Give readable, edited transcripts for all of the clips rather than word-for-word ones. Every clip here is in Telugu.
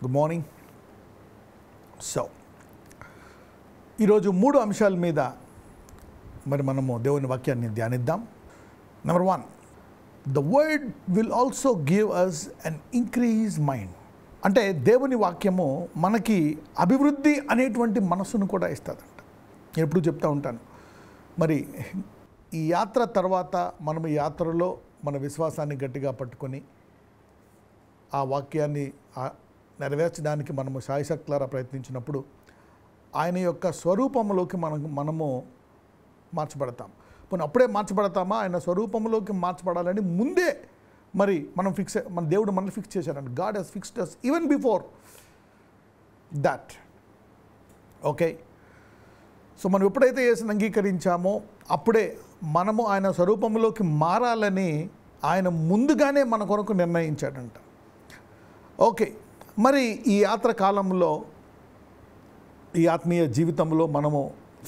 Good morning. సో ఈరోజు 3 అంశాల మీద మరి మనము దేవుని వాక్యాన్ని ధ్యానిద్దాం. Number 1, the word will also give us an increase mind. అంటే దేవుని వాక్యము మనకి అభివృద్ధి అనేటువంటి మనసును కూడా ఇస్తుందంట. నేను ఎప్పుడు చెప్తూ ఉంటాను, మరి ఈ యాత్ర తర్వాత మనం ఈ యాత్రలో మన విశ్వాసాన్ని గట్టిగా పట్టుకొని ఆ వాక్యాన్ని నెరవేర్చడానికి మనము శాయశక్తులారా ప్రయత్నించినప్పుడు ఆయన యొక్క స్వరూపంలోకి మనము మార్చబడతాం. పోనీ అప్పుడే మార్చబడతామా? ఆయన స్వరూపంలోకి మార్చబడాలని ముందే మరి మన దేవుడు మనల్ని ఫిక్స్ చేశారండి. God has fixed us even before that. Okay, so మనం ఎప్పుడైతే యేసుని అంగీకరించామో అప్పుడే మనము ఆయన స్వరూపంలోకి మారాలని ఆయన ముందుగానే మన కొరకు నిర్ణయించాడంట. ఓకే, మరి ఈ యాత్ర కాలంలో ఈ ఆత్మీయ జీవితంలో మనము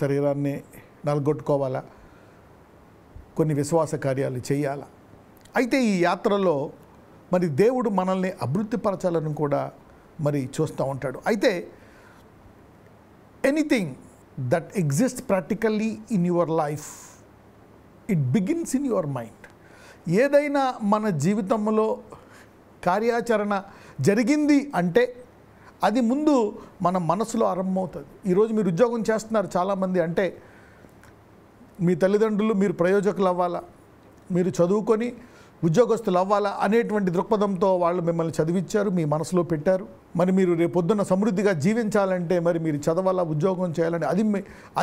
శరీరాన్ని నలగొట్టుకోవాలా, కొన్ని విశ్వాస కార్యాలు చేయాలా. అయితే ఈ యాత్రలో మరి దేవుడు మనల్ని అభివృద్ధిపరచాలని కూడా మరి చూస్తూ ఉంటాడు. అయితే anything that exist practically in your life, it begins in your mind. ఏదైనా మన జీవితంలో కార్యాచరణ జరిగింది అంటే అది ముందు మన మనసులో ఆరంభమవుతుంది. ఈరోజు మీరు ఉద్యోగం చేస్తున్నారు చాలామంది, అంటే మీ తల్లిదండ్రులు మీరు ప్రయోజకులు అవ్వాలా, మీరు చదువుకొని ఉద్యోగస్తులు అవ్వాలా అనేటువంటి దృక్పథంతో వాళ్ళు మిమ్మల్ని చదివించారు, మీ మనసులో పెట్టారు. మరి మీరు రేపొద్దున సమృద్ధిగా జీవించాలంటే మరి మీరు చదవాలా, ఉద్యోగం చేయాలంటే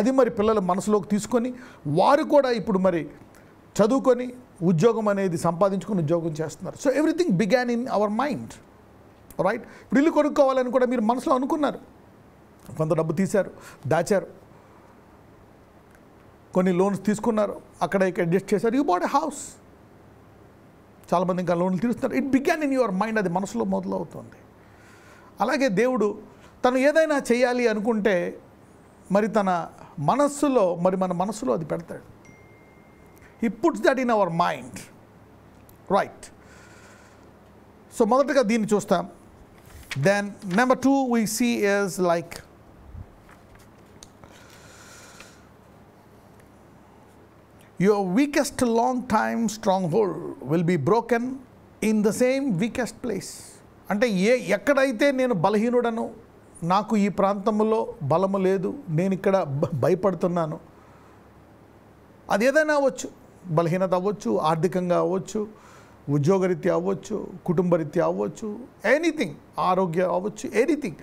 అది మరి పిల్లల మనసులోకి తీసుకొని వారు కూడా ఇప్పుడు మరి చదువుకొని ఉద్యోగం అనేది సంపాదించుకొని ఉద్యోగం చేస్తున్నారు. So everything began in our mind, right? ఇప్పుడు ఇల్లు కొనుక్కోవాలని కూడా మీరు మనసులో అనుకున్నారు, కొంత డబ్బు తీశారు, దాచారు, కొన్ని లోన్స్ తీసుకున్నారు, అక్కడ ఇక్కడ అడ్జస్ట్ చేశారు, యూ బాట్ ఎ హౌస్. చాలామంది ఇంకా లోన్లు తీరుస్తున్నారు. It began in your mind, అది మనసులో మొదలవుతుంది. అలాగే దేవుడు తను ఏదైనా చేయాలి అనుకుంటే మరి తన మనస్సులో మన మనస్సులో అది పెడతాడు. He puts that in our mind, right? So మొదటగా దీన్ని చూస్తాం. Then number 2 we see is like your weakest long time stronghold will be broken in the same weakest place. అంటే ఎక్కడైతే నేను బలహీనుడను, నాకు ఈ ప్రాంతంలో బలము లేదు, నేను ఇక్కడ భయపడుతున్నాను, అది ఏదైనా అవ్వచ్చు, బలహీనత అవ్వచ్చు, ఆర్థికంగా అవ్వచ్చు, ఉద్యోగరీత్యా అవ్వచ్చు, కుటుంబరీత్యా అవ్వచ్చు, ఎనీథింగ్, ఆరోగ్యం అవ్వచ్చు, ఎనీథింగ్.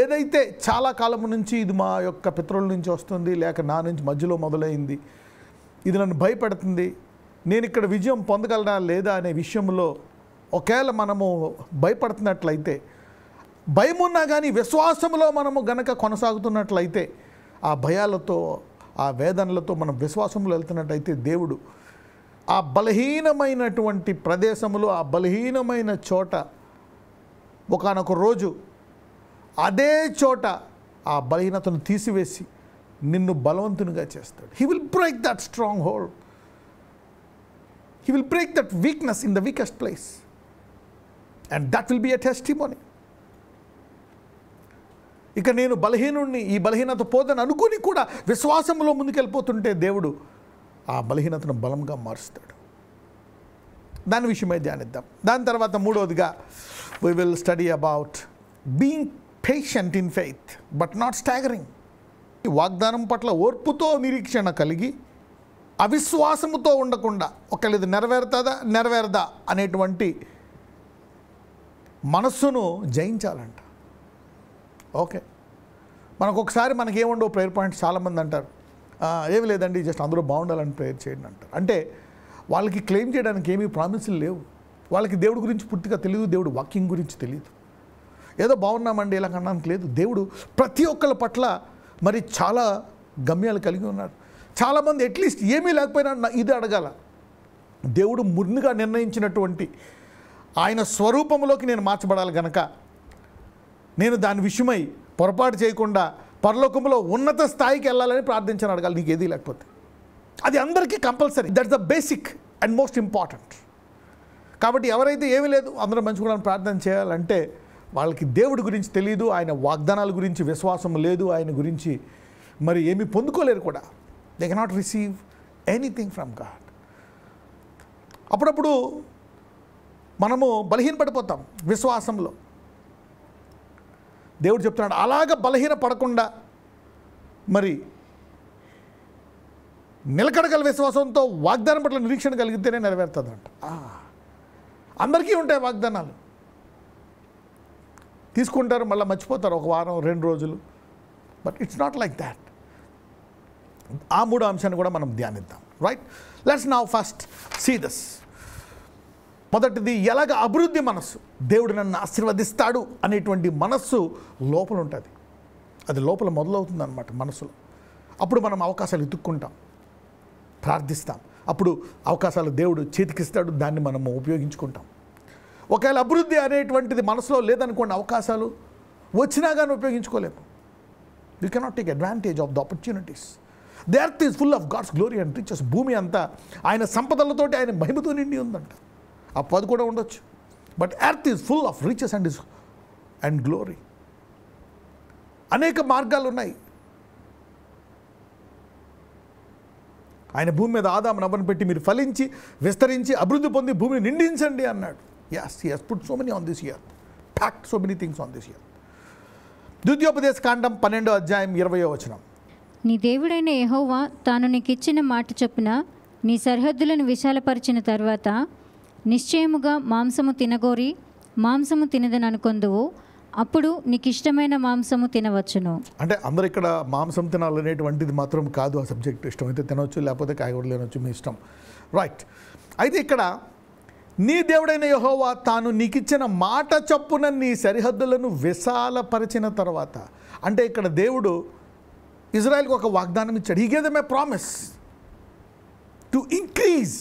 ఏదైతే చాలా కాలం నుంచి ఇది మా యొక్క పితరుల నుంచి వస్తుంది, లేక నా నుంచి మధ్యలో మొదలైంది, ఇది నన్ను భయపెడుతుంది, నేను ఇక్కడ విజయం పొందగలనా లేదా అనే విషయంలో ఒకవేళ మనము భయపడుతున్నట్లయితే, భయం ఉన్నా కానీ విశ్వాసంలో మనము గనక కొనసాగుతున్నట్లయితే, ఆ భయాలతో ఆ వేదనలతో మనం విశ్వాసంలో వెళ్తున్నట్టయితే దేవుడు ఆ బలహీనమైనటువంటి ప్రదేశంలో, ఆ బలహీనమైన చోట ఒకానొక రోజు అదే చోట ఆ బలహీనతను తీసివేసి నిన్ను బలవంతునిగా చేస్తాడు. He will break that strong hold, he will break that weakness in the weakest place, and that will be a testimony. ఇక నేను బలహీనుడిని, ఈ బలహీనత పోదని అనుకుని కూడా విశ్వాసంలో ముందుకెళ్ళిపోతుంటే దేవుడు ఆ బలహీనతను బలంగా మారుస్తాడు. దాని విషయమై ధ్యానిద్దాం. దాని తర్వాత 3వదిగా we will study about being patient in faith but not staggering. వాగ్దానం పట్ల ఓర్పుతో నిరీక్షణ కలిగి అవిశ్వాసముతో ఉండకుండా, ఒకవేళ ఇది నెరవేరదా అనేటువంటి మనస్సును జయించాలంట. ఓకే, మనకు ఒకసారి మనకేముండవు ప్రేయర్ పాయింట్స్. చాలామంది అంటారు ఏమి లేదండి, జస్ట్ అందరూ బాగుండాలని ప్రేయర్ చేయండి అంటారు. అంటే వాళ్ళకి క్లెయిమ్ చేయడానికి ఏమీ ప్రామిసులు లేవు, వాళ్ళకి దేవుడి గురించి పూర్తిగా తెలియదు, దేవుడు వాక్యం గురించి తెలియదు. ఏదో బాగున్నామండి ఇలా అనడానికి లేదు. దేవుడు ప్రతి ఒక్కళ్ళ పట్ల మరి చాలా గమ్యాలు కలిగి ఉన్నాడు. చాలామంది అట్లీస్ట్ ఏమీ లేకపోయినా ఇది అడగాల. దేవుడు ముందుగా నిర్ణయించినటువంటి ఆయన స్వరూపంలోకి నేను మార్చబడాలి కనుక నేను దాని విషయమై పొరపాటు చేయకుండా పరలోకంలో ఉన్నత స్థాయికి వెళ్ళాలని ప్రార్థించని అడగాలి, నీకు ఏది లేకపోతే. అది అందరికీ compulsory. That's the basic and most important. కాబట్టి ఎవరైతే ఏమీ లేదు అందరూ మంచిగా ప్రార్థన చేయాలంటే వాళ్ళకి దేవుడి గురించి తెలియదు, ఆయన వాగ్దానాల గురించి విశ్వాసం లేదు, ఆయన గురించి మరి ఏమీ పొందుకోలేరు కూడా. They cannot receive anything from God. అప్పుడప్పుడు మనము బలహీనపడిపోతాం విశ్వాసంలో. దేవుడు చెప్తున్నాడు, అలాగ బలహీన పడకుండా మరి నిలకడగల విశ్వాసంతో వాగ్దానం పట్ల నిరీక్షణ కలిగితేనే నెరవేరుతుందంట. అందరికీ ఉంటాయి వాగ్దానాలు, తీసుకుంటారు, మళ్ళీ మర్చిపోతారు ఒక వారం 2 రోజులు. But it's not like that. ఆ 3 అంశాన్ని కూడా మనం ధ్యానిద్దాం. Right, let's now first see this. మొదటిది, ఎలాగ అభివృద్ధి మనస్సు. దేవుడు నన్ను ఆశీర్వదిస్తాడు అనేటువంటి మనస్సు లోపల ఉంటుంది. అది లోపల మొదలవుతుంది అన్నమాట మనసులో. అప్పుడు మనం అవకాశాలు ఎత్తుక్కుంటాం, ప్రార్థిస్తాం. అప్పుడు అవకాశాలు దేవుడు చేతికిస్తాడు, దాన్ని మనము ఉపయోగించుకుంటాం. ఒకవేళ అభివృద్ధి అనేటువంటిది మనసులో లేదనుకోండి, అవకాశాలు వచ్చినా కానీ ఉపయోగించుకోలేము. You cannot take advantage of the opportunities. The earth is full of God's glory and riches. భూమి అంతా ఆయన సంపదలతోటి, ఆయన మహిమతో నిండి ఉందంట. ఆ పది కూడా ఉండొచ్చు. But earth is full of riches and glory. అనేక మార్గాలు ఉన్నాయి. ఆయన భూమి మీద ఆదాము నవ్వను పెట్టి మీరు ఫలించి విస్తరించి అభివృద్ధి పొంది భూమిని నిండించండి అన్నాడు. Yes, he has put so many on this earth, packed so many things on this earth. ద్వితీయోపదేశ కాండం 12వ అధ్యాయం 20వ వచనం. నీ దేవుడైన యెహోవా తాను నీకిచ్చిన మాట చొప్పున నీ సరిహద్దులను విశాలపరిచిన తర్వాత నిశ్చయముగా మాంసము తినగోరి మాంసము తినదని అనుకొందువు, అప్పుడు నీకు ఇష్టమైన మాంసము తినవచ్చును. అంటే అందరు ఇక్కడ మాంసం తినాలనేటువంటిది మాత్రం కాదు ఆ సబ్జెక్ట్. ఇష్టమైతే తినవచ్చు, లేకపోతే కాయగూరలు తినవచ్చు, మీ ఇష్టం. రైట్, అయితే ఇక్కడ నీ దేవుడైన యెహోవా తాను నీకిచ్చిన మాట చొప్పున నీ సరిహద్దులను విశాలపరిచిన తర్వాత, అంటే ఇక్కడ దేవుడు ఇజ్రాయెల్కి ఒక వాగ్దానం ఇచ్చాడు. He gave them A promise to increase.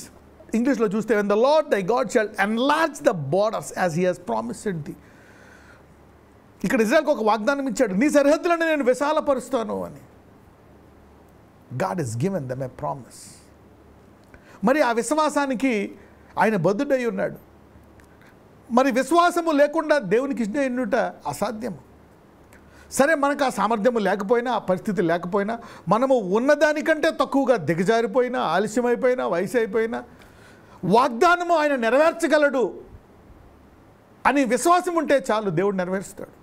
ఇంగ్లీష్లో చూస్తే, when the Lord thy God shall enlarge the borders as he has promised thee. ఇక్కడ ఇజ్రాయెల్కి ఒక వాగ్దానం ఇచ్చాడు, నీ సరిహద్దులను నేను విశాలపరుస్తాను అని. God is given them A promise. మరి ఆ విశ్వాసానికి ఆయన బద్ధుడై ఉన్నాడు. మరి విశ్వాసము లేకుండా దేవునికి ఇష్టం అసాధ్యము. సరే, మనకు ఆ సామర్థ్యము లేకపోయినా, ఆ పరిస్థితి లేకపోయినా, మనము ఉన్నదానికంటే తక్కువగా దిగజారిపోయినా, ఆలస్యమైపోయినా, వయసు అయిపోయినా, వాగ్దానము ఆయన నెరవేర్చగలడు అని విశ్వాసం ఉంటే చాలు, దేవుడు నెరవేరుస్తాడు.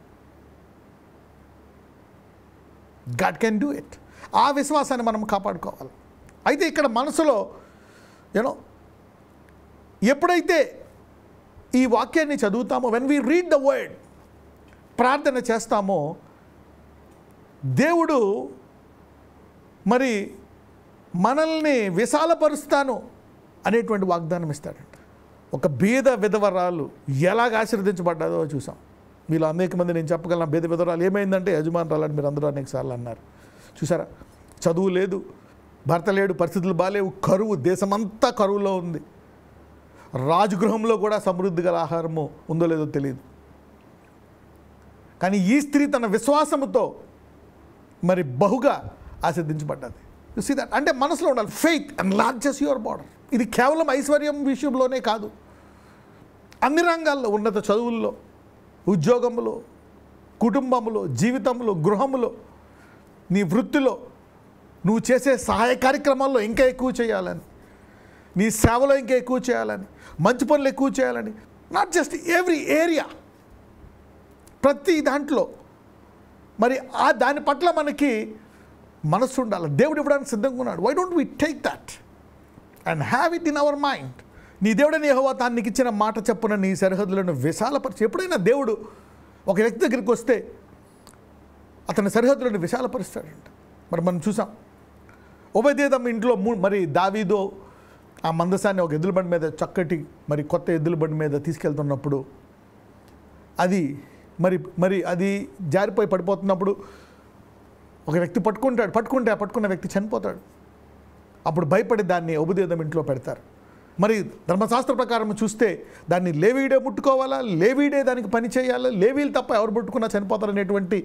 God can do it. ఆ విశ్వాసాన్ని మనం కాపాడుకోవాలి. అయితే ఇక్కడ మనసులో ఎప్పుడైతే ఈ వాక్యాన్ని చదువుతామో, when we read the word, ప్రార్థన చేస్తామో, దేవుడు మరి మనల్ని విశాలపరుస్తాను అనేటువంటి వాగ్దానం ఇస్తాడంట. ఒక బీద విధవరాలు ఎలాగ ఆశీర్వదించబడ్డాదో చూసాం. మీలో అనేక మంది నేను చెప్పగలను, బీద విధవరాలు ఏమైందంటే యజమానురాలని మీరు అందరూ అనేక సార్లు అన్నారు. చూసారా, చదువు లేదు, భర్త లేడు, పరిస్థితులు బాగాలేవు, కరువు, దేశమంతా కరువులో ఉంది. రాజగృహంలో కూడా సమృద్ధి గల ఆహారము ఉందో లేదో తెలియదు. కానీ ఈ స్త్రీ తన విశ్వాసముతో మరి బహుగా ఆశీర్దించబడ్డది. You see that. అంటే మనసులో ఉండాలి, ఫెయిత్ ఎన్లార్జెస్ యువర్ బార్డర్. ఇది కేవలం ఐశ్వర్యం విషయంలోనే కాదు, అన్ని రంగాల్లో, ఉన్నత చదువుల్లో, ఉద్యోగంలో, కుటుంబంలో, జీవితంలో, గృహంలో, నీ వృత్తిలో, నువ్వు చేసే సహాయ కార్యక్రమాల్లో ఇంకా ఎక్కువ చేయాలని, నీ సేవలో ఇంకా ఎక్కువ చేయాలని, మంచి పనులు ఎక్కువ చేయాలని, నాట్ జస్ట్ ఎవ్రీ ఏరియా, ప్రతి దాంట్లో మరి దాని పట్ల మనకి మనస్సు ఉండాలి. దేవుడు ఇవ్వడానికి సిద్ధంగా ఉన్నాడు. Why don't we take that and have it in our mind. నీ దేవుడని యెహోవా తాను నీకు ఇచ్చిన మాట చొప్పున నీ సరిహద్దులను విశాలపరిచి. ఎప్పుడైనా దేవుడు ఒక వ్యక్తి దగ్గరికి వస్తే అతని సరిహద్దులను విశాలపరుస్తాడంట. మరి మనం చూసాం, ఓబేదెదోము ఇంట్లో మరి దావీదు ఆ మందసాన్ని ఒక ఎద్దుల బండి మీద, చక్కటి మరి కొత్త ఎద్దుల బండి మీద తీసుకెళ్తున్నప్పుడు అది మరి అది జారిపోయి పడిపోతున్నప్పుడు ఒక వ్యక్తి పట్టుకున్న వ్యక్తి చనిపోతాడు. అప్పుడు భయపడి దాన్ని ఓబేదెదోము ఇంట్లో పెడతారు. మరి ధర్మశాస్త్ర ప్రకారం చూస్తే దాన్ని లేవీడే ముట్టుకోవాలా, లేవీడే దానికి పని చేయాలా, లేవీలు తప్ప ఎవరు ముట్టుకున్నా చనిపోతారు అనేటువంటి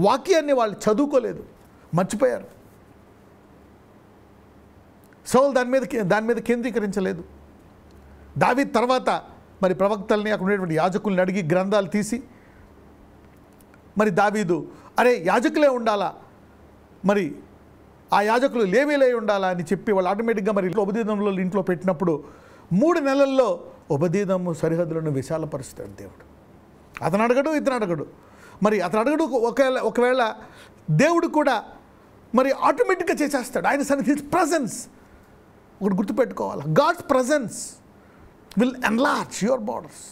వాక్యాన్ని వాళ్ళు చదువుకోలేదు, మర్చిపోయారు. సౌలు దాని మీద కేంద్రీకరించలేదు. దావీదు తర్వాత మరి ప్రవక్తల్ని, అక్కడ ఉండేటువంటి యాజకుల్ని అడిగి గ్రంథాలు తీసి మరి దావీదు అరే యాజకులే ఉండాలా, మరి ఆ యాజకులు లేవీలై ఉండాలా అని చెప్పి వాళ్ళు ఆటోమేటిక్గా మరి ఉపదేశంలో ఇంట్లో పెట్టినప్పుడు 3 నెలల్లో ఉపదేశము సరిహద్దులను విశాలపరుస్తాడు దేవుడు. అతను అడగడు, ఇతను అడగడు. మరి అతను అడగడు, ఒకవేళ దేవుడు కూడా మరి ఆటోమేటిక్గా చేసేస్తాడు. ఆయన సన్నిధి, హిస్ ప్రజెన్స్ ఒకటి గుర్తుపెట్టుకోవాలి, God's presence will enlarge your borders.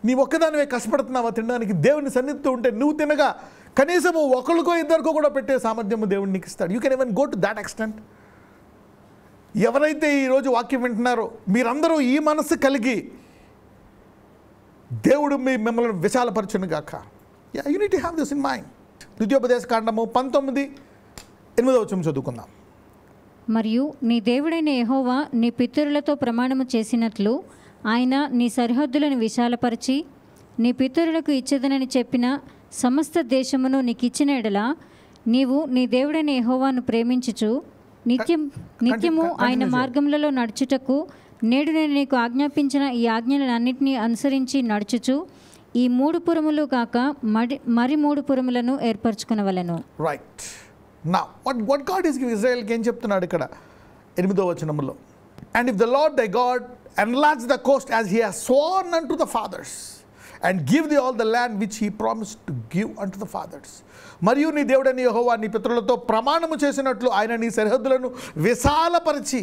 నీ ఒక్కదానివే కష్టపడుతున్నావా తినడానికి? దేవుని సన్నిధితో ఉంటే నువ్వు తినగా కనీసము ఒకరికో ఇద్దరికో కూడా పెట్టే సామర్థ్యము దేవుడు నీకు ఇస్తాడు. You can even go to that extent. ఎవరైతే ఈరోజు వాక్యం వింటున్నారో మీరందరూ ఈ మనస్సు కలిగి దేవుడు మిమ్మల్ని విశాలపరచును గాక. You need to have this in mind. ద్వితీయోపదేశ కాండము 19:8 చదువుకుందాం. మరియు నీ దేవుడైన యెహోవా నీ పితరులతో ప్రమాణము చేసినట్లు ఆయన నీ సరిహద్దులను విశాలపరిచి నీ పితరులకు ఇచ్చేదనని చెప్పిన సమస్త దేశమును నీకు ఇచ్చిన ఎడల నీవు నీ దేవుడైన యెహోవాను ప్రేమించుచు నిత్యము ఆయన మార్గములలో నడుచుటకు నేడు నేను నీకు ఆజ్ఞాపించిన ఈ ఆజ్ఞలన్నింటినీ అనుసరించి నడుచుచు ఈ 3 పురములు కాక మరి 3 పురములను ఏర్పరచుకునవలెను. రైట్. నా what God is giving ఇజ్రాయెల్కి ఏం చెప్తున్నాడు ఇక్కడ 8వ వచనంలో? And if the Lord thy God enlarge the coast as he has sworn unto the fathers and give thee all the land which he promised to give unto the fathers. మరియు నీ దేవుడైన యెహోవా నీ పితరులతో ప్రమాణము చేసినట్లు ఆయన నీ సరిహద్దులను విశాలపరిచి.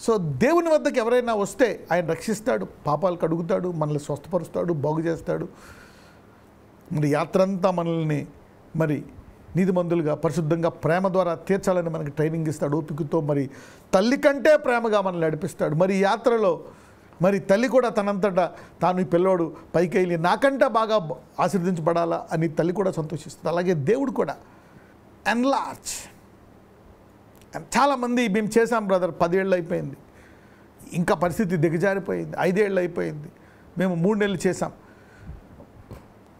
సో దేవుని వద్దకు ఎవరైనా వస్తే ఆయన రక్షిస్తాడు, పాపాలు కడుగుతాడు, మనల్ని స్వస్థపరుస్తాడు, బాగు చేస్తాడు. మరి యాత్ర అంతా మనల్ని మరి నీతిమంతులుగా పరిశుద్ధంగా ప్రేమ ద్వారా తీర్చాలని మనకి ట్రైనింగ్ ఇస్తాడు, ఓపికతో. మరి తల్లి కంటే ప్రేమగా మనల్ని నడిపిస్తాడు. మరి యాత్రలో మరి తల్లి కూడా తనంతటా తాను ఈ పిల్లోడు పైకి వెళ్ళి నాకంటే బాగా ఆశీర్వదించబడాలా అని తల్లి కూడా సంతోషిస్తుంది. అలాగే దేవుడు కూడా ఎన్లార్జ్. చాలామంది మేము చేసాం బ్రదర్, 10 ఏళ్ళు అయిపోయింది, ఇంకా పరిస్థితి దిగజారిపోయింది. 5 ఏళ్ళు అయిపోయింది, మేము 3 నెలలు చేసాం.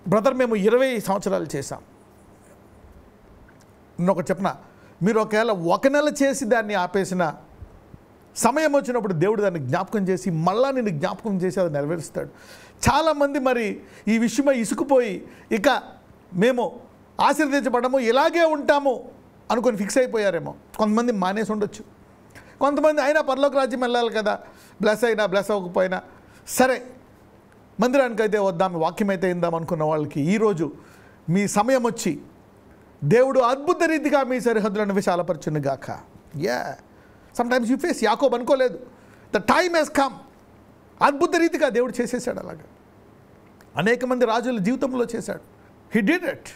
బ్రదర్ మేము 20 సంవత్సరాలు చేసాం. నేను చెప్పిన, మీరు ఒకవేళ 1 నెల చేసి దాన్ని ఆపేసిన సమయం వచ్చినప్పుడు దేవుడు దాన్ని జ్ఞాపకం చేసి మళ్ళా నేను జ్ఞాపకం చేసి అది నెరవేరుస్తాడు. చాలామంది మరి ఈ విషయమై ఇసుకుపోయి ఇక మేము ఆశీర్వదించబడము ఇలాగే ఉంటాము అనుకొని ఫిక్స్ అయిపోయారేమో. కొంతమంది మానేసి ఉండొచ్చు, కొంతమంది అయినా పరలోక రాజ్యం వెళ్ళాలి కదా, బ్లెస్ అయినా బ్లెస్ అవ్వకపోయినా సరే మందిరానికి అయితే వద్దాం, వాక్యం అయితే ఇందాం అనుకున్న వాళ్ళకి ఈరోజు మీ సమయం వచ్చి దేవుడు అద్భుత రీతిగా మీ సరిహద్దులను విశాలపరచును గాక. సమ్టైమ్స్ యూ ఫేస్, యాకోబు అనుకోలేదు, ద టైమ్ హెస్ కమ్. అద్భుత రీతిగా దేవుడు చేసేసాడు. అలాగా అనేక మంది రాజుల జీవితంలో చేశాడు. He did it.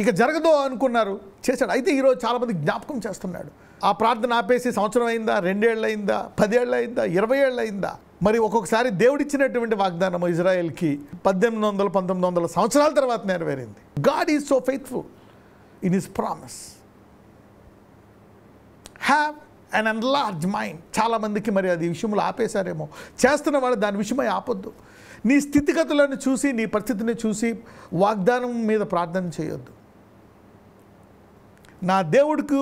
ఇక జరగదో అనుకున్నారు, చేశాడు. అయితే ఈరోజు చాలామంది జ్ఞాపకం చేస్తున్నాడు. ఆ ప్రార్థన ఆపేసి సంవత్సరం అయిందా, 2 ఏళ్ళు అయిందా, 10 ఏళ్ళు అయిందా, 20 ఏళ్ళు అయిందా? మరి ఒక్కొక్కసారి దేవుడిచ్చినటువంటి వాగ్దానం ఇజ్రాయెల్కి 1800, 1900 సంవత్సరాల తర్వాత నెరవేరింది. God is so faithful in his promise. Have an enlarge mind. చాలామందికి మరి అది విషయంలో ఆపేశారేమో. చేస్తున్న వాళ్ళు దాని విషయమై ఆపొద్దు. నీ స్థితిగతులను చూసి, నీ పరిస్థితిని చూసి వాగ్దానం మీద ప్రార్థన చేయొద్దు. నా దేవుడికి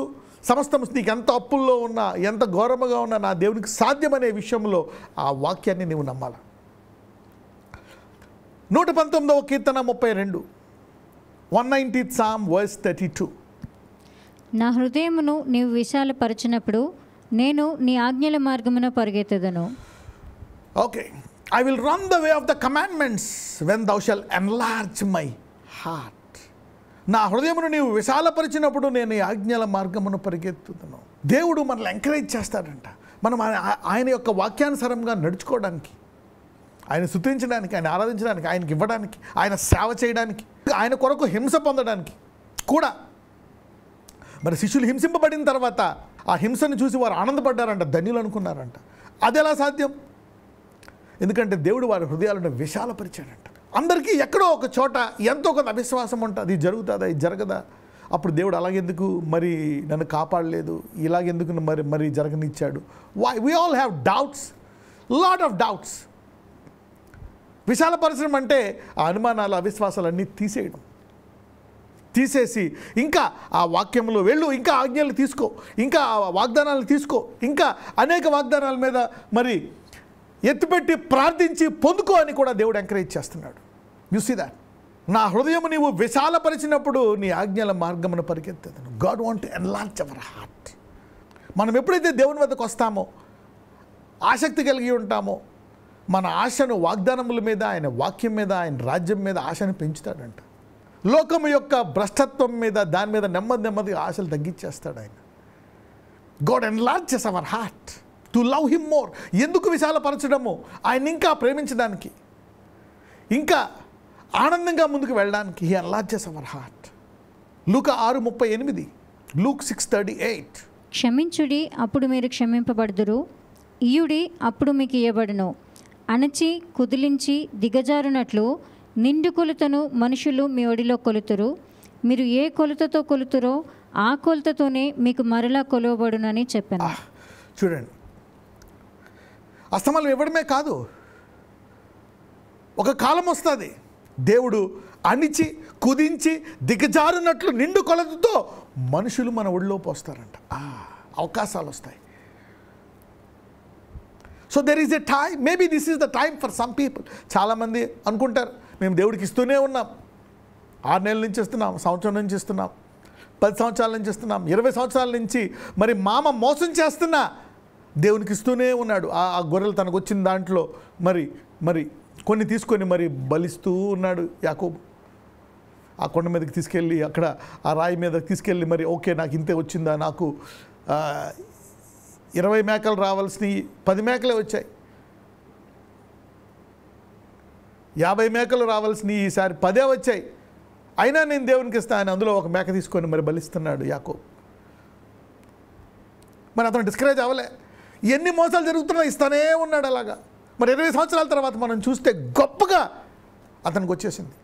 సమస్తం, నీకు ఎంత అప్పుల్లో ఉన్నా, ఎంత ఘోరముగా ఉన్నా నా దేవునికి సాధ్యమనే విషయంలో ఆ వాక్యాన్ని నీవు నమ్మాలి. 119వ కీర్తన 32, 190th Psalm verse 32. నా హృదయమును నీవు విశాలపరచినప్పుడు నేను నీ ఆజ్ఞల మార్గమున పరిగెత్తెదను. Okay. I will run the way of the commandments when thou shalt enlarge my heart. నా హృదయమును నీవు విశాలపరిచినప్పుడు నేను ఈ ఆజ్ఞల మార్గమును పరిగెత్తుతాను. దేవుడు మనల్ని ఎంకరేజ్ చేస్తాడంట. మనం ఆయన యొక్క వాక్యానుసారంగా నడుచుకోవడానికి, ఆయన స్తుతించడానికి, ఆయన ఆరాధించడానికి, ఆయనకి ఇవ్వడానికి, ఆయన సేవ చేయడానికి, ఆయన కొరకు హింస పొందడానికి కూడా. మరి శిష్యులు హింసింపబడిన తర్వాత ఆ హింసను చూసి వారు ఆనందపడ్డారంట, ధన్యులు అనుకున్నారంట. అది ఎలా సాధ్యం? ఎందుకంటే దేవుడు వారి హృదయాలను విశాలపరిచాడంట. అందరికీ ఎక్కడో ఒక చోట ఎంతో కొంత అవిశ్వాసం ఉంటుంది, ఇది జరుగుతుందా, ఇది జరగదా, అప్పుడు దేవుడు అలాగెందుకు మరి నన్ను కాపాడలేదు, ఇలాగెందుకు మరి జరగనిచ్చాడు. We all have doubts, lot of doubts. విశాలపరచడం అంటే ఆ అనుమానాలు, అవిశ్వాసాలన్నీ తీసేసి ఇంకా ఆ వాక్యంలో వెళ్ళు, ఇంకా ఆజ్ఞలు తీసుకో, ఇంకా వాగ్దానాలు తీసుకో, ఇంకా అనేక వాగ్దానాల మీద మరి ఎత్తుపెట్టి ప్రార్థించి పొందుకో అని కూడా దేవుడు ఎంకరేజ్ చేస్తున్నాడు. You see that. నా హృదయం నీవు విశాలపరిచినప్పుడు నీ ఆజ్ఞల మార్గమును పరిగెత్తెదను. God want to enlarge our heart. మనం ఎప్పుడైతే దేవుని వద్దకు వస్తామో, ఆసక్తి కలిగి ఉంటామో, మన ఆశను వాగ్దానముల మీద, ఆయన వాక్యం మీద, ఆయన రాజ్యం మీద ఆశను పెంచుతాడంట. లోకము యొక్క భ్రష్టత్వం మీద, దాని మీద నెమ్మదిగా ఆశలు తగ్గించేస్తాడు ఆయన. God enlarges our heart to love him more. ఎందుకు విశాలపరచడము? ఆయన ఇంకా ప్రేమించడానికి, ఇంకా ఆనందంగా ముందుకు వెళ్ళడానికి. He enlarges our heart. లూకా 6:38, లూక్ 6:38. క్షమించుడి, అప్పుడు మీరు క్షమింపబడుదురు. ఇయుడి, అప్పుడు మీకు ఇయ్యబడును. అణచి కుదిలించి దిగజారునట్లు నిండు కొలుతను మనుషులు మీ ఒడిలో కొలుతురు. మీరు ఏ కొలతతో కొలుతురో ఆ కొలతతోనే మీకు మరలా కొలవబడునని చెప్పాను. చూడండి, అస్తమానం ఇవ్వడమే కాదు, ఒక కాలం వస్తుంది దేవుడు అణిచి కుదించి దిగజారునట్లు నిండు కొలతతో మనుషులు మన ఒడిలో పోస్తారంట. అవకాశాలు వస్తాయి. So there is a time, maybe this is the time for some people. చాలామంది అనుకుంటారు, మేము దేవుడికి ఇస్తూనే ఉన్నాం, 6 నెలల నుంచి ఇస్తున్నాం, సంవత్సరం నుంచి ఇస్తున్నాం, 10 సంవత్సరాల నుంచి ఇస్తున్నాం, 20 సంవత్సరాల నుంచి మరి మామ మోసం చేస్తున్నా దేవునికి ఇస్తూనే ఉన్నాడు. ఆ గొర్రెలు తనకు వచ్చిన దాంట్లో మరి కొన్ని తీసుకొని మరి బలిస్తూ ఉన్నాడు యాకోబు. ఆ కొండ మీదకి తీసుకెళ్ళి, అక్కడ ఆ రాయి మీద తీసుకెళ్ళి, మరి ఓకే నాకు ఇంతే వచ్చిందా, నాకు 20 మేకలు రావాల్సినవి 10 మేకలే వచ్చాయి, 50 మేకలు రావాల్సినవి ఈసారి 10 వచ్చాయి, అయినా నేను దేవునికి ఇస్తాను. అందులో ఒక మేక తీసుకొని మరి బలిస్తున్నాడు యాకోబు. మరి అతను డిస్కరేజ్ అవ్వలే. ఎన్ని మోసాలు జరుగుతున్నా ఇస్తానే ఉన్నాడు అలాగా. మరి 20 సంవత్సరాల తర్వాత మనం చూస్తే గొప్పగా అతనికి వచ్చేసింది.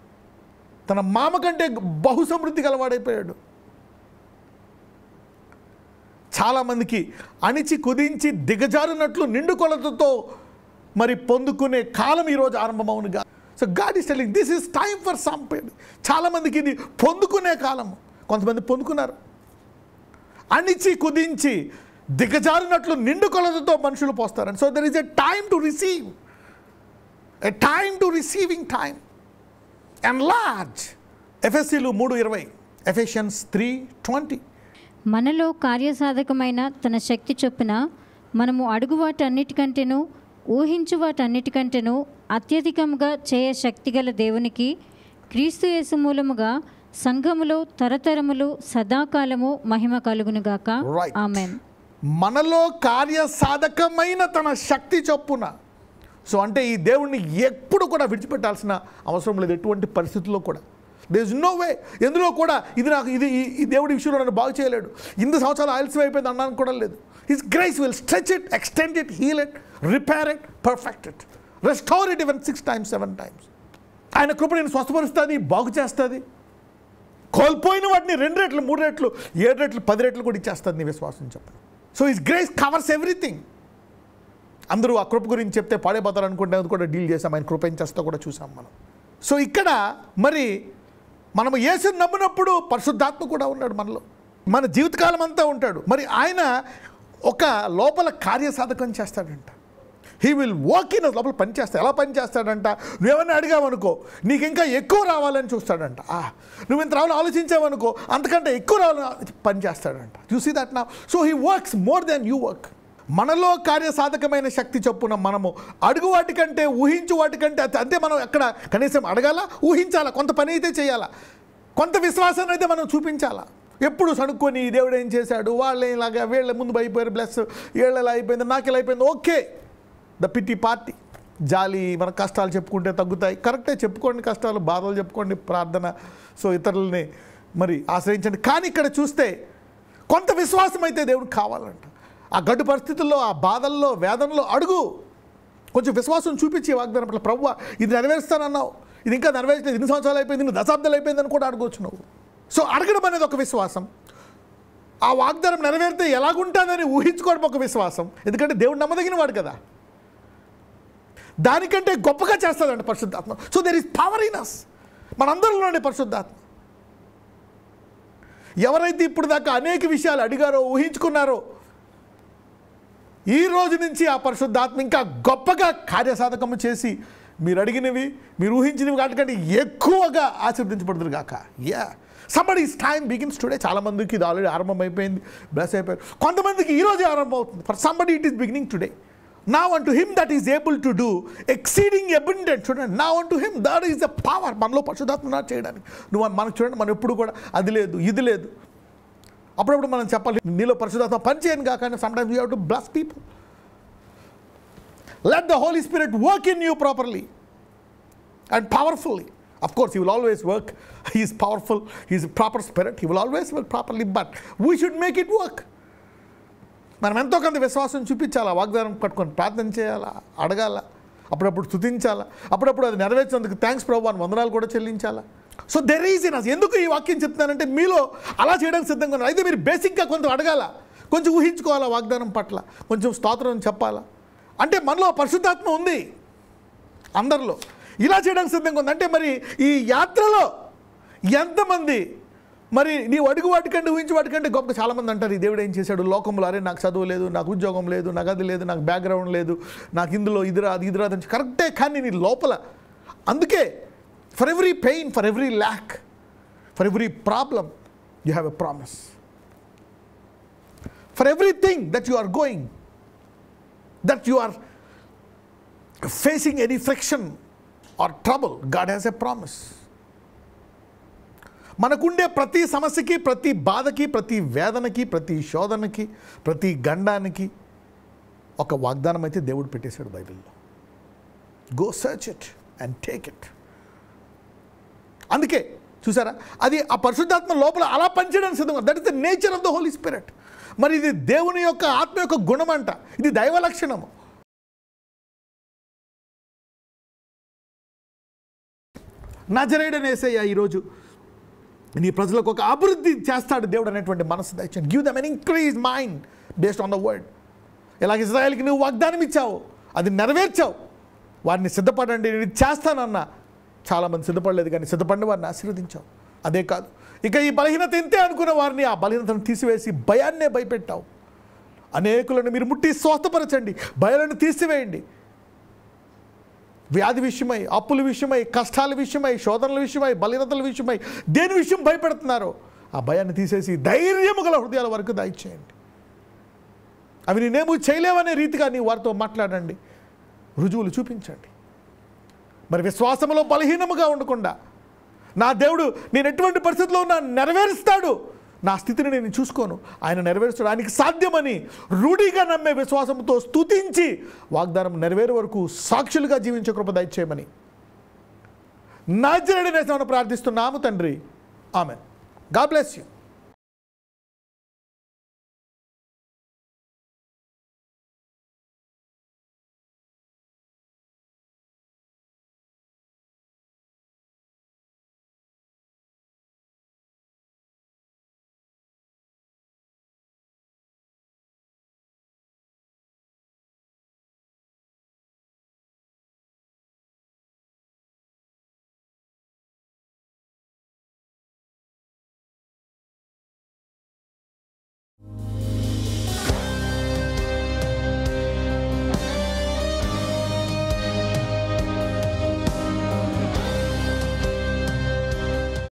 తన మామ కంటే బహు సమృద్ధి గలవాడైపోయాడు. చాలామందికి అణిచి కుదించి దిగజారునట్లు నిండు కొలతతో మరి పొందుకునే కాలం ఈరోజు ఆరంభమవునుగా. So God is telling this is time for some people. చాలామందికి ఇది పొందుకునే కాలం. కొంతమంది పొందుకున్నారు. అణిచి కుదించి దిగజారినట్లు నిండు కొలతతో మనుషులు పోస్తారని. So there is a time to receive, a time to receiving time. Enlarge. ఎఫెసీలు 3:20, ఎఫెషియన్స్ 3:20. మనలో కార్యసాధకమైన తన శక్తి చొప్పున మనము అడుగు వాటన్నిటికంటేనూ ఊహించు వాటన్నిటికంటేనూ అత్యధికముగా చేయ శక్తిగల దేవునికి క్రీస్తు యేసు మూలముగా సంఘములో తరతరములు సదాకాలము మహిమ కలుగునుగాక. ఆమేన్. మనలో కార్యసాధకమైన తన శక్తి చొప్పున. సో అంటే ఈ దేవుణ్ణి ఎప్పుడు కూడా విడిచిపెట్టాల్సిన అవసరం లేదు, ఎటువంటి పరిస్థితుల్లో కూడా. There is no way. ఎందులో కూడా ఈ దేవుడి విషయంలో నన్ను బాగు చేయలేడు, 8 సంవత్సరాలు ఆలస్యం అయిపోయింది అన్నాను కూడా లేదు. His grace will stretch it, extend it, heal it, repair it, perfect it, restore it even 6 times 7 times. ఆయన కృప నేను స్వస్థపరుస్తుంది, బాగు చేస్తుంది. కోల్పోయిన వాటిని 2 రెట్లు 3 రెట్లు 7 రెట్లు 10 రెట్లు కూడా ఇచ్చేస్తుంది నీ విశ్వాసం చెప్పండి. So his grace covers everything. అందరూ ఆ కృప గురించి చెప్తే పాడైపోతారు అనుకుంటే అది కూడా డీల్ చేసాం. ఆయన కృప ఏం చేస్తా కూడా చూసాం మనం. సో ఇక్కడ మరి మనము యేసుని నమ్మినప్పుడు పరిశుద్ధాత్మ కూడా ఉన్నాడు మనలో, మన జీవితకాలం అంతా ఉంటాడు. మరి ఆయన ఒక లోపల కార్యసాధకం చేస్తాడంట. హీ విల్ వర్క్ ఇన్ లోపల పని చేస్తాడు. ఎలా పని చేస్తాడంట? నువ్వేమన్నా అడిగావనుకో నీకు ఇంకా ఎక్కువ రావాలని చూస్తాడంట. నువ్వు ఇంత రావాలని ఆలోచించావనుకో అంతకంటే ఎక్కువ రావాలని పని చేస్తాడంట. You see that now. So he works more than you work. మనలో కార్యసాధకమైన శక్తి చొప్పున మనము అడుగు వాటికంటే ఊహించు వాటికంటే అంతే. మనం ఎక్కడ కనీసం అడగాల, ఊహించాలా, కొంత పని అయితే చేయాలా, కొంత విశ్వాసాన్ని అయితే మనం చూపించాలా. ఎప్పుడు సనుక్కొని దేవుడు ఏం చేశాడు, వాళ్ళు ఇలాగా వీళ్ళ ముందు అయిపోయారు, ప్లస్ వీళ్ళు ఎలా అయిపోయింది, నాకు ఎలా అయిపోయింది, ఓకే ద పిటి పార్టీ. జాలి, మన కష్టాలు చెప్పుకుంటే తగ్గుతాయి. కరెక్టే, చెప్పుకోండి కష్టాలు, బాధలు చెప్పుకోండి, ప్రార్థన, సో ఇతరులని మరి ఆశ్రయించండి. కానీ ఇక్కడ చూస్తే కొంత విశ్వాసం అయితే దేవుడికి కావాలంట. ఆ గడ్డు పరిస్థితుల్లో, ఆ బాధల్లో, వేదనలో అడుగు, కొంచెం విశ్వాసం చూపించి వాగ్దానం పట్ల ప్రభువా ఇది నెరవేరుస్తానన్నావు, ఇది ఇంకా నెరవేర్చలేదు, 2 సంవత్సరాలు అయిపోయింది, 2 దశాబ్దాలు అయిపోయిందని కూడా అడగవచ్చు నువ్వు. సో అడగడం అనేది ఒక విశ్వాసం. ఆ వాగ్దానం నెరవేరితే ఎలాగుంటుందని ఊహించుకోవడం ఒక విశ్వాసం. ఎందుకంటే దేవుడు నమ్మదగిన వాడు కదా, దానికంటే గొప్పగా చేస్తాడంట పరిశుద్ధాత్మ. So there is power in us. మనందరిలోనే పరిశుద్ధాత్మ. ఎవరైతే ఇప్పుడు దాకా అనేక విషయాలు అడిగారో, ఊహించుకున్నారో, ఈ రోజు నుంచి ఆ పరిశుద్ధాత్మ ఇంకా గొప్పగా కార్యసాధకము చేసి మీరు అడిగినవి, మీరు ఊహించినవి వాటికంటే ఎక్కువగా ఆశీర్వదించబడుతుంది గాక. somebody's time begins today. చాలా మందికి ఇది ఆల్రెడీ ఆరంభం అయిపోయింది, బ్లెస్ అయిపోయారు. కొంతమందికి ఈరోజే ఆరంభం అవుతుంది. For somebody it is beginning today. Now unto him that is able to do exceeding abundant, చూడండి, now unto him that is the power. మనలో పరిశుద్ధాత్మ చేయడానికి మనకు చూడండి, మనం ఎప్పుడు కూడా అది లేదు ఇది లేదు. అప్పుడప్పుడు మనం చెప్పాలి, నీలో పరిశుద్ధాత్మ పనిచేయను కాక. sometimes you have to bless people. Let the Holy Spirit work in you properly and powerfully. Of course, he will always work. He is powerful. He is a proper spirit. He will always work properly. But we should make it work. మనం ఎంతో కొంత విశ్వాసం చూపించాలా, వాగ్దానం పట్టుకొని ప్రార్థన చేయాలా, అడగాల, అప్పుడప్పుడు స్తుతించాలా, అప్పుడప్పుడు అది నెరవేర్చినందుకు థ్యాంక్స్ ప్రభు అని వందనాలు కూడా చెల్లించాలా. So there is in us. ఎందుకు ఈ వాక్యం చెప్తున్నానంటే మీలో అలా చేయడానికి సిద్ధంగా ఉన్నారు. అయితే మీరు బేసిక్గా కొంచెం అడగాల, కొంచెం ఊహించుకోవాలా, వాగ్దానం పట్ల కొంచెం స్తోత్రం చెప్పాలా. అంటే మనలో పరిశుద్ధాత్మ ఉంది అందరిలో, ఇలా చేయడానికి సిద్ధంగా ఉంది. అంటే మరి ఈ యాత్రలో ఎంతమంది మరి నీవు అడుగు వాటికంటే ఊహించి వాటికంటే గొప్ప. చాలామంది అంటారు, ఈ దేవుడు ఏం చేశాడు లోకంలో, అరే నాకు చదువు లేదు, నాకు ఉద్యోగం లేదు, నాకు అది లేదు, నాకు బ్యాక్గ్రౌండ్ లేదు, నాకు ఇందులో ఇది రాదు ఇది రాదు. కరెక్టే, కానీ నీ లోపల అందుకే for every pain, for every lack, for every problem you have a promise. For everything that you are going, that you are facing any friction or trouble, God has a promise. మనకుండే ప్రతి సమస్యకి, ప్రతి బాధకి, ప్రతి వేదనకి, ప్రతి శోధనకి, ప్రతి గండానికి ఒక వాగ్దానం అయితే దేవుడు పెట్టేశాడు బైబిల్లో. Go search it and take it. అందుకే చూసారా, అది ఆ పరిశుద్ధాత్మ లోపల అలా పనిచేయడానికి సిద్ధంగా. That is the nature of the Holy Spirit. మరి ఇది దేవుని యొక్క ఆత్మ యొక్క గుణం అంట, ఇది దైవ లక్షణము. నజరేయుడైన యేసయ్య ఈరోజు నీ ప్రజలకు ఒక అభివృద్ధి చేస్తాడు దేవుడు అనేటువంటి మనసు దయచేయండి. Give them an increase mind based on the word. ఎలాగ ఇజ్రాయెల్కి నువ్వు వాగ్దానం ఇచ్చావు, అది నెరవేర్చావు. వారిని సిద్ధపడండి, నేను చేస్తానన్నా చాలామంది సిద్ధపడలేదు, కానీ సిద్ధపడిన వారిని ఆశీర్వదించావు. అదే కాదు, ఇక ఈ బలహీనత ఇంతే అనుకున్న వారిని ఆ బలహీనతను తీసివేసి భయాన్నే భయపెట్టావు. అనేకులను మీరు ముట్టి స్వస్థపరచండి, భయాలను తీసివేయండి. వ్యాధి విషయమై, అప్పుల విషయమై, కష్టాల విషయమై, శోధనల విషయమై, బలహీనతల విషయమై దేని విషయం భయపెడుతున్నారో ఆ భయాన్ని తీసేసి ధైర్యము గల హృదయాల వరకు దయచేయండి. అవి నేనేమో చేయలేవనే రీతిగా నీ వారితో మాట్లాడండి, రుజువులు చూపించండి. మరి విశ్వాసంలో బలహీనముగా ఉండకుండా నా దేవుడు నేను ఎటువంటి పరిస్థితిలో ఉన్నా నెరవేరుస్తాడు, నా స్థితిని నేను చూసుకోను, ఆయన నెరవేరుస్తాడు, ఆయనకి సాధ్యమని రూఢిగా నమ్మే విశ్వాసంతో స్తుతించి వాగ్దానం నెరవేరు వరకు సాక్షులుగా జీవించే కృప దయచేయమని నజరేయుడైన యేసునామమున ప్రార్థిస్తున్నాము తండ్రి. ఆమేన్. God bless you.